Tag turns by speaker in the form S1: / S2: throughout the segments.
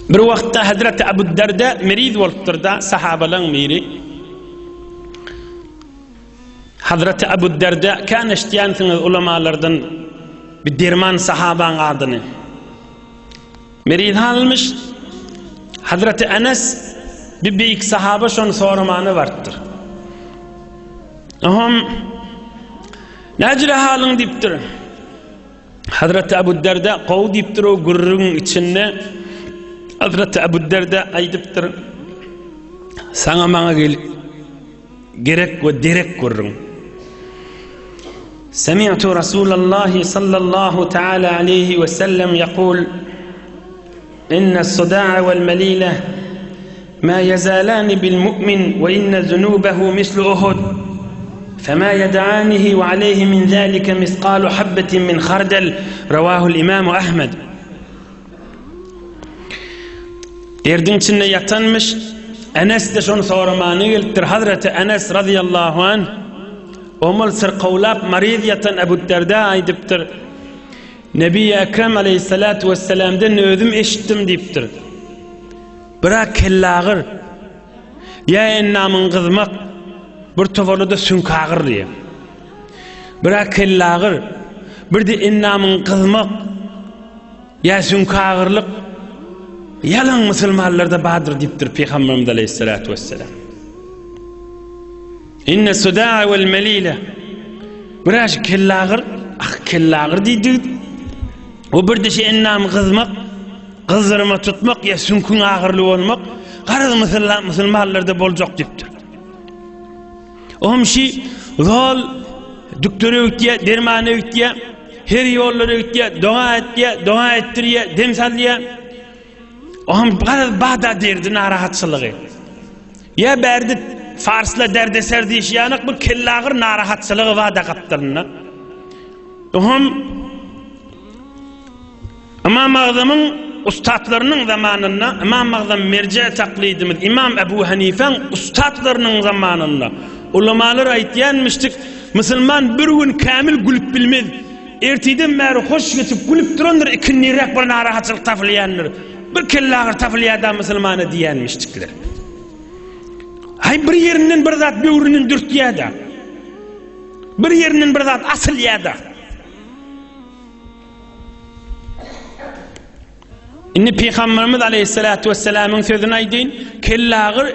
S1: Bir wagtda Hazreti Abu Derda meriz bolupdyr da sahabalar miri. Hazreti Abu Derda kan eşdiýansyňyz ulamalardan bir derman sahabaň adyny. Meriz almış. Hazreti Enes bir beýik sahaba şonu sormany bardyr. Aham näjre halyň diýipdir. Hazreti Abu Derda gowy diýipdir o gurrun içinde. Hazreti Abu Derda aýdypdyr. Saňa maňa gerek we derek gurrun. Semi'tu Rasulullah sallallahu ta'ala alayhi ve sellem yaqul inna as-suda'a wal malila ma yazalan bil mu'min ve inna zunubahu mislu Uhud فما يدعانه وعليه من ذلك مثقال حبة من خردل رواه الإمام أحمد. Erdin içinde yatanmış Enes de şonu sormanı geltir. Hazreti Enes radıyallahu anh omul sırqavlap mariz yatan Ebu Derda aydıptır. Nebi Ekrem aleyhissalatu vesselam'dan özüm eşittim deyiptir. Bırak kellağır ya ennamın kızmak bir tovalıda sünkağır diye. Bırak kellağır bir de ennamın kızmak ya sünkağırlık yalan Müslümanlarda badır deyiptir Peygamberimiz aleyhissalatu vesselam. İnne suda'a vel melile bırak kellağır kellağır deydi. O bir de şey ennamı kızmak kızdırma tutmak ya sünkün ağırlı olmak garaz Müslümanlarda bolacak deyiptir. Ohum şi zol düktörü ötüye, dermanı ötüye, her yolları ötüye, dua ettiriye, demsalliye. Ohum bağda derdi narahatçılığı. Ya berdi Farsla derdeser dişiyanak bu kellağır narahatçılığı vada kaptırına. Ohum İmam Azam'ın ustadlarının zamanında, İmam Azam merce taklidimiz, İmam Ebu Hanife'nin ustadlarının zamanında ulamalar aytyanmıştık, Müslüman bir gün kamil gülüp bilmez. Ertiden beri hoş geçip gülüp duranlar, ikinnirak bir narahatçılık tafliyanlar. Bir kellağır tafliyada Müslümanı diyenmiştikler. Hay bir yerinin bir zat bir ürünün dürtiyada. Bir yerinin bir zat asıl yada. İnni Peygamberimiz aleyhissalatu vesselam'ın sözünü aydın, kellağır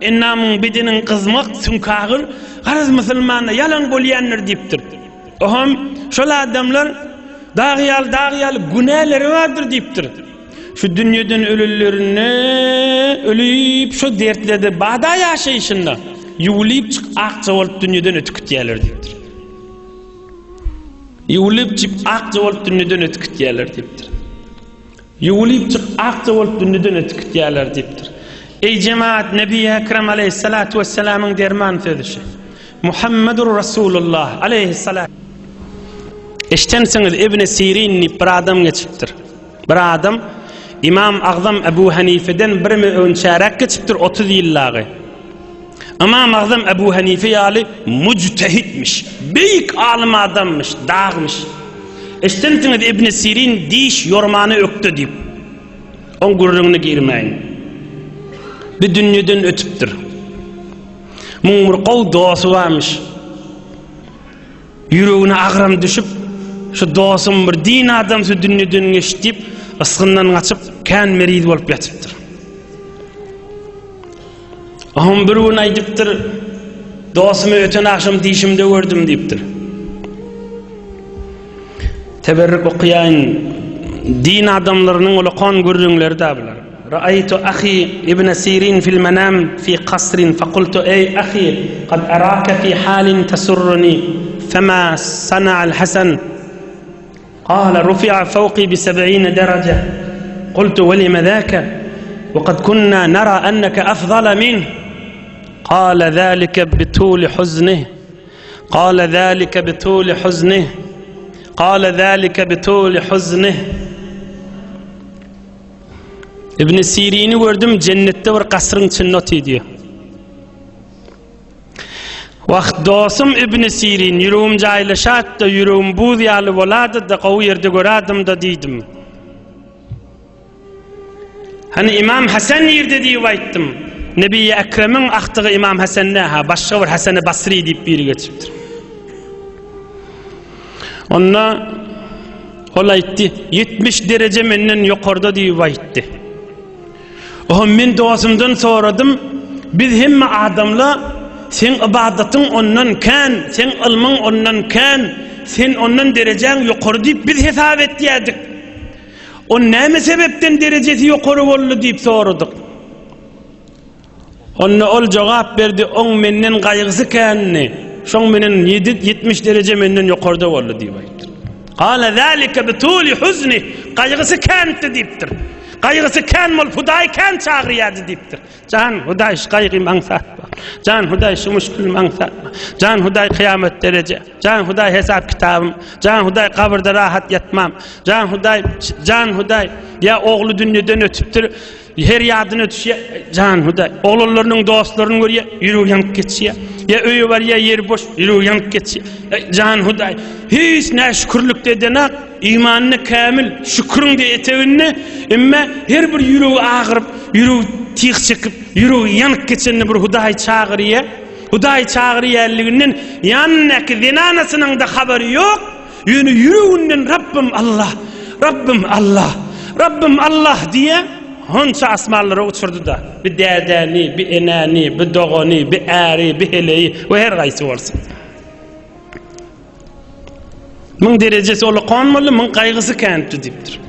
S1: ennamın bedinin kızmak, sünkağır, garaz Müslümanı yalan bolyanlar deyiptir. Ohum, şola adamlar dağıyal günahları vardır deyiptir. Şu dünyadan ölülerine ölüyüp şu dertlerde bağda yaşayışında yuvulayıp çık akça olup dünyadan ötükütüyeler deyiptir. Yuvulayıp çık akça olup dünyadan ötükütüyeler deyiptir. Yuvulayıp çık akça olup dünyadan ötükütüyeler deyiptir. Ey cemaat, Nebi Ekrem aleyhissalatu vesselam'ın derman sözü. Muhammedur Resulullah aleyhissalatu. Eştensiniz İbn-i Sirin'i bir adam geçiptir. Bir adam İmam Azam Ebu Hanife'den bir önçerek geçiptir 30 yıllağı. İmam Azam Ebu Hanife yali müctehitmiş, büyük alim adammış, dağmış. Eştensiniz İbn-i Sirin diş yormanı öktü deyip on gurrunu girmeyin. Bir dünyadan ötüptür. Mumurqav dostu varmış. Yüreğine ağram düşüp şu dostum bir din adam şu dünyadan geçtip ısqından kaçıp kan meriz bolup yatıptır. Ahım bir gün aydıptır. Dostumu öten akşam dişimde gördüm deyiptir. Teberrük okuyan din adamlarının uluqan görünleri de bular. رأيت أخي ابن سيرين في المنام في قصر فقلت أي أخي قد أراك في حال تسرني فما صنع الحسن قال رفع فوقي ب70 درجة قلت ولم ذاك وقد كنا نرى أنك أفضل منه قال ذلك بطول حزنه قال ذلك بطول حزنه قال ذلك بطول حزنه İbn Sirin'i gördüm cennette bir kasrın içinde oturuyor. Vakt dostum İbn Sirin yüreğim caylaşat da yüreğim buz yalı oladı da qavu yerde göradım da deydim. Hani İmam Hasan yerde diye aytdım. Nebi Ekrem'in aktığı İmam Hasan'na ha başka bir Hasan-ı Basri deyip biri geçiptir. Onna ol aytdı 70 derece menden yukarıda diye aytdı. O men doğasımdan soradım. Biz hemme adamla sen ibadetin ondan kan, sen ilmin ondan kan, sen ondan derecen yukarı deyip biz hesap etdik. O näme sebepten derecesi yukarı boldy deyip soradık. Onna ol cevap berdi, on menden gaýgysy kanny. Şoň menen 70 derece menden yukarıda boldy diýip aýtdy. Qala zalika bituli huzni, gaýgysy kandy diýipdir. Gaýgysy kan bol Hudaý kan çagyrýardy diýipdir. Can Hudaý gaýgy maňsatma. Can Hudaý şu müşkül maňsatma. Can Hudaý kıyamet derece. Can Hudaý hesap kitabım. Can Hudaý kabirde rahat yatmam. Can Hudaý ya oglu dünýeden ötüpdir. Her ýadyna düşýär. Can Hudaý oglanlarynyň dostlaryny görýär, ýüregi ýanyp geçýär. Ya öýü bar ya ýeri boş, ýüregi ýanyp geçýär. Can Hudaý hiç näşükürlük dedenak imanny kamil şükrüň de etebinne emma her bir ýüregi agyryp, ýüregi tiýik çekip, ýüregi ýanyp geçenni bir Hudaý çagyrýar. Hudaý çagyrýarlygynyň ýanyňky zinanasynyň da habary ýok. Ýöne ýüreginden Rabbim Allah, Rabbim Allah, Rabbim Allah diye honça asmanlara uçurdu da. Bir dädäni, bir enäni, bir dogany, bir äri, bir heleyi we her gaýsy bolsun. Mın derecesi olu konmalı, mın gaýgysy känti diýipdir.